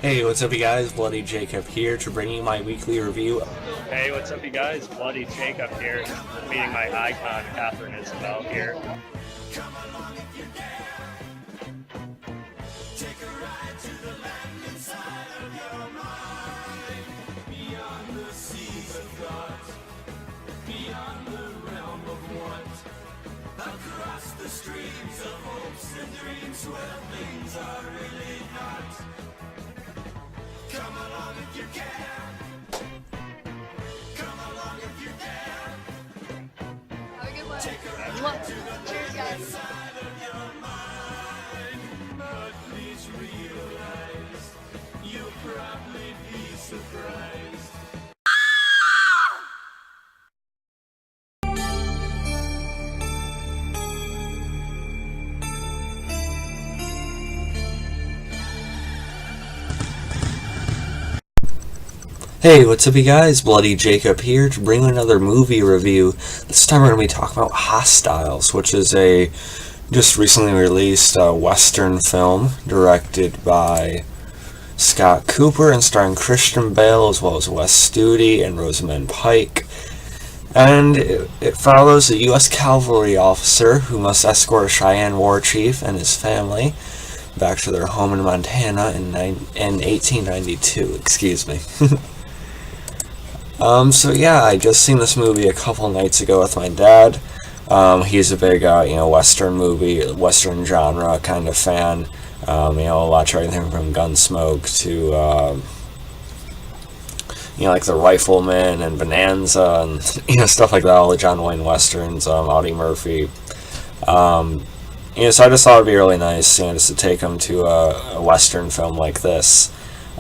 Hey, what's up you guys? Bloody Jacob here to bring you my weekly review. Hey, what's up you guys? Bloody Jacob here, meeting my icon, Catherine Isabel here. Across the streams of hopes and dreams where things are really not. Come along if you can. Come along if you dare. Have a good one. Cheers, guys. Side of your mind, but please realize you'll probably be surprised. Hey, what's up you guys? Bloody Jacob here to bring you another movie review. This time we're going to be talking about Hostiles, which is a just recently released Western film directed by Scott Cooper and starring Christian Bale as well as Studi and Rosamund Pike. And it follows a U.S. cavalry officer who must escort a Cheyenne war chief and his family back to their home in Montana in 1892. Excuse me. So yeah, I just seen this movie a couple nights ago with my dad. He's a big, Western Western genre kind of fan. Watch everything from Gunsmoke to, like The Rifleman and Bonanza and, stuff like that, all the John Wayne Westerns, Audie Murphy. So I just thought it'd be really nice, just to take him to a Western film like this.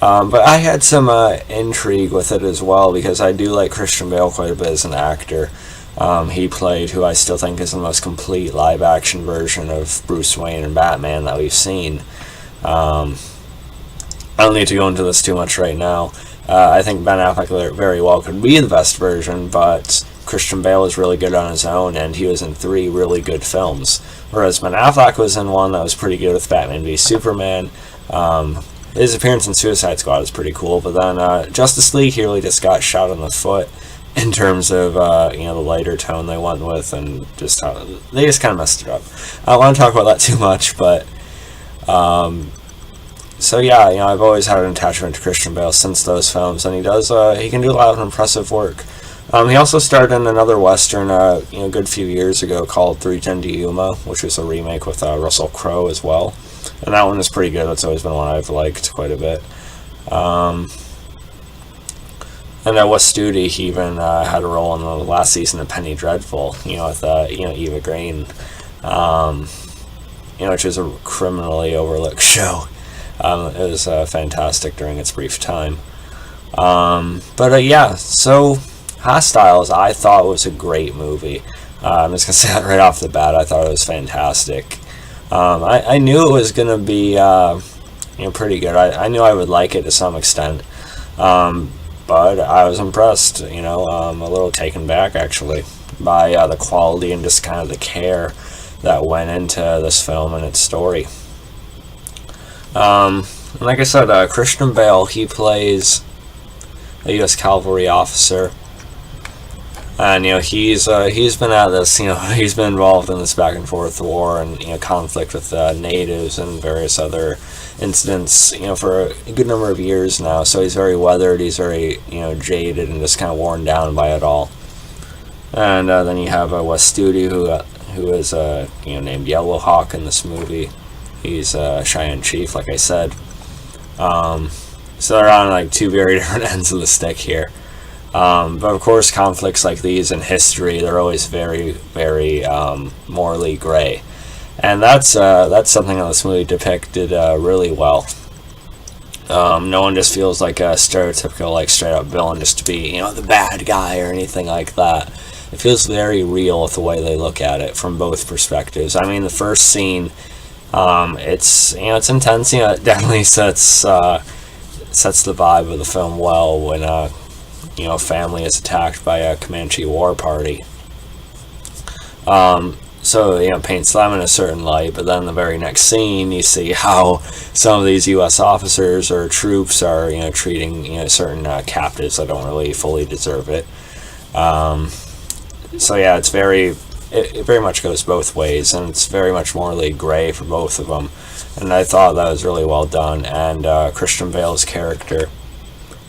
But I had some intrigue with it as well because I do like Christian Bale quite a bit as an actor. He played who I still think is the most complete live-action version of Bruce Wayne and Batman that we've seen. I don't need to go into this too much right now. I think Ben Affleck very well could be the best version, but Christian Bale is really good on his own, and he was in 3 really good films. Whereas Ben Affleck was in one that was pretty good with Batman v Superman. His appearance in Suicide Squad is pretty cool, but then Justice League, he really just got shot in the foot in terms of the lighter tone they went with, and just how they just kind of messed it up. I don't want to talk about that too much, but so yeah, I've always had an attachment to Christian Bale since those films, and he can do a lot of impressive work. He also starred in another Western, a good few years ago called 3:10 to Yuma, which is a remake with Russell Crowe as well. And that one is pretty good. It's always been one I've liked quite a bit. And Studi, he even had a role in the last season of Penny Dreadful, with Eva Green, which is a criminally overlooked show. It was fantastic during its brief time. So Hostiles, I thought was a great movie. I'm just gonna say that right off the bat. I thought it was fantastic. I knew it was going to be, pretty good. I knew I would like it to some extent. But I was impressed, a little taken back, actually, by the quality and just kind of the care that went into this film and its story. Like I said, Christian Bale, he plays a U.S. cavalry officer. And he's been at this. He's been involved in this back and forth war and conflict with natives and various other incidents. For a good number of years now. So he's very weathered. He's very jaded and just kind of worn down by it all. And then you have Studi, who is named Yellow Hawk in this movie. He's a Cheyenne chief, like I said. So they're on like 2 very different ends of the stick here. But of course, conflicts like these in history, they're always very, very morally gray, and that's something that this movie depicted really well. No one just feels like a stereotypical, straight up villain just to be, the bad guy or anything like that. It feels very real with the way they look at it from both perspectives. I mean, the first scene, it's intense. It definitely sets the vibe of the film well when family is attacked by a Comanche war party. so paints them in a certain light, but then the very next scene you see how some of these U.S. officers or troops are treating certain captives that don't really fully deserve it. So yeah, it very much goes both ways, and it's very much morally gray for both of them, and I thought that was really well done. And Christian Bale's character,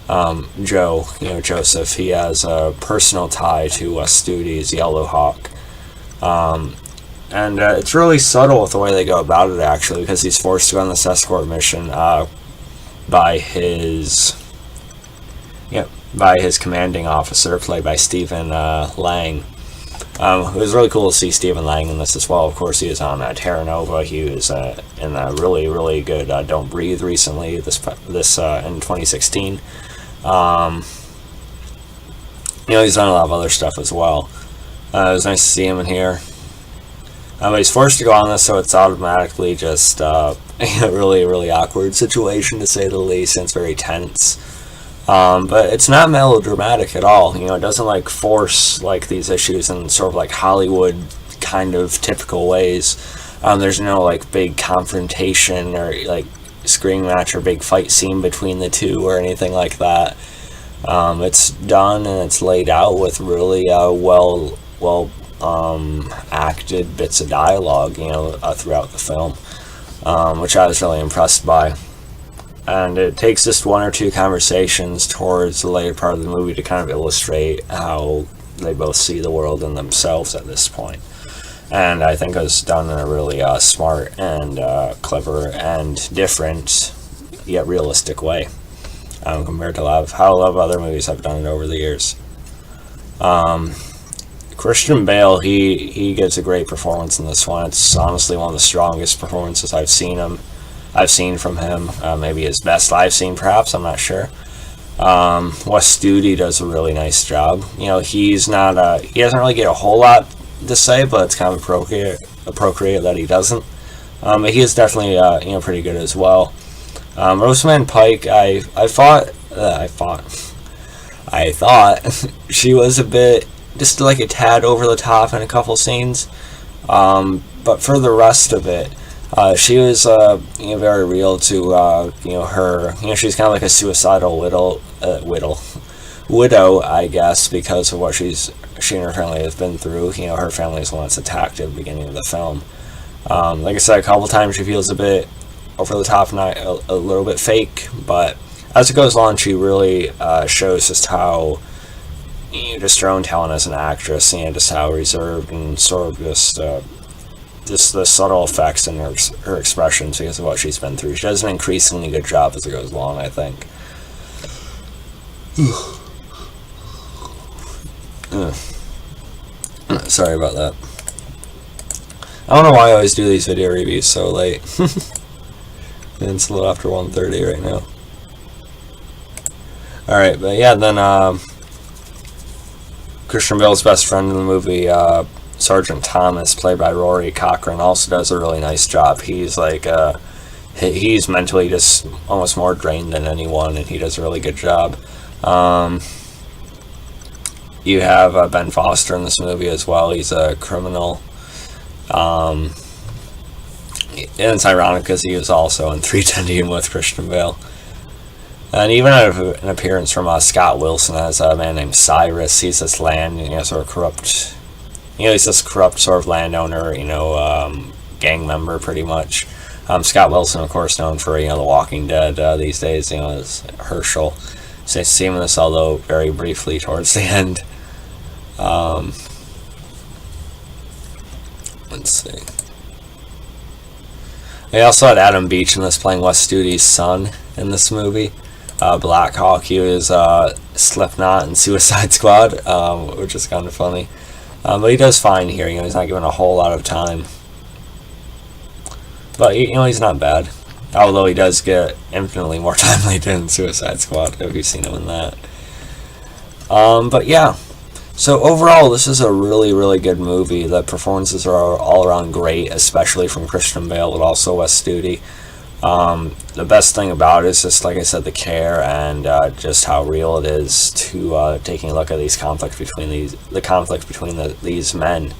Joseph, he has a personal tie to Studi's Yellow Hawk. And it's really subtle with the way they go about it, actually, because he's forced to go on this escort mission by his commanding officer, played by Stephen Lang. It was really cool to see Stephen Lang in this as well. Of course, he was on Terra Nova. He was in a really, really good Don't Breathe recently, this in 2016. He's done a lot of other stuff as well. It was nice to see him in here. But he's forced to go on this, so it's automatically just a really, really awkward situation, to say the least, and it's very tense. But it's not melodramatic at all. It doesn't force these issues in sort of Hollywood kind of typical ways. There's no big confrontation or screaming match or big fight scene between the two or anything like that. It's done and it's laid out with really well acted bits of dialogue, throughout the film, which I was really impressed by. And it takes just one or two conversations towards the later part of the movie to kind of illustrate how they both see the world and themselves at this point. And I think it was done in a really smart and clever and different yet realistic way, compared to how a lot of other movies have done it over the years. Christian Bale, he gives a great performance in this one. It's honestly one of the strongest performances I've seen from him. Maybe his best I've seen, perhaps. I'm not sure. Studi does a really nice job. He doesn't really get a whole lot to say, but it's kind of appropriate that he doesn't. But he is definitely pretty good as well. Rosamund Pike, I thought she was a bit, just a tad over the top in a couple scenes, but for the rest of it, she was very real to her. She's kind of like a suicidal widow, I guess, because of what she and her family have been through. Her family is the one that's attacked at the beginning of the film. Like I said, a couple times she feels a bit over the top and a little bit fake, but as it goes on, she really shows just how just her own talent as an actress, and just how reserved and sort of just the subtle effects in her expressions because of what she's been through. She does an increasingly good job as it goes along, I think. Sorry about that. I don't know why I always do these video reviews so late. It's a little after 1:30 right now. Alright, but yeah, then Christian Bale's best friend in the movie, Sergeant Thomas, played by Rory Cochrane, also does a really nice job. He's he's mentally just almost more drained than anyone, and he does a really good job. You have Ben Foster in this movie as well. He's a criminal. And it's ironic because he was also in 3:10 with Christian Bale. And even out of an appearance from Scott Wilson as a man named Cyrus. He's this sort of corrupt. He's this corrupt sort of landowner, gang member pretty much. Scott Wilson, of course, known for, The Walking Dead these days, as Herschel. So you see him in this, although very briefly towards the end. Let's see. They also had Adam Beach in this, playing Studi's son in this movie. Black Hawk, he was Slipknot in Suicide Squad, which is kind of funny. But he does fine here. He's not given a whole lot of time. But he's not bad. Although he does get infinitely more time than he did in Suicide Squad, if you've seen him in that. But yeah. So overall, this is a really, really good movie. The performances are all around great, especially from Christian Bale, but also Studi. The best thing about it is just, like I said, the care and just how real it is to taking a look at these conflict between these men,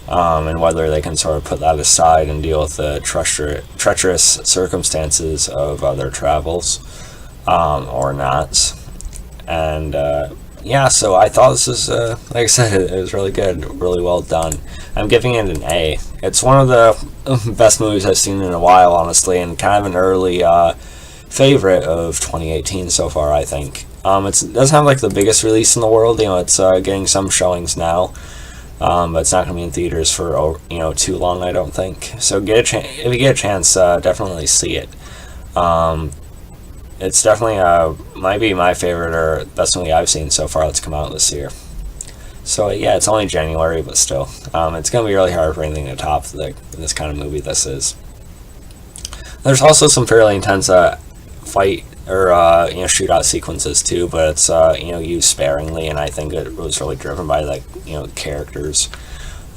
and whether they can sort of put that aside and deal with the treacherous circumstances of their travels, or not. And yeah, so I thought this was, like I said, it was really good, really well done. I'm giving it an A. It's one of the best movies I've seen in a while, honestly, and kind of an early favorite of 2018 so far, I think. It doesn't have like the biggest release in the world. It's getting some showings now, but it's not going to be in theaters for too long, I don't think. So if you get a chance, definitely see it. It's definitely might be my favorite or best movie I've seen so far that's come out this year. So yeah, it's only January, but still, it's going to be really hard for anything to top this kind of movie this is. There's also some fairly intense fight or shootout sequences too, but it's used sparingly, and I think it was really driven by characters.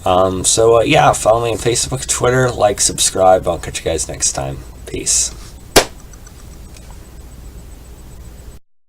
So yeah, follow me on Facebook, Twitter, subscribe. I'll catch you guys next time. Peace.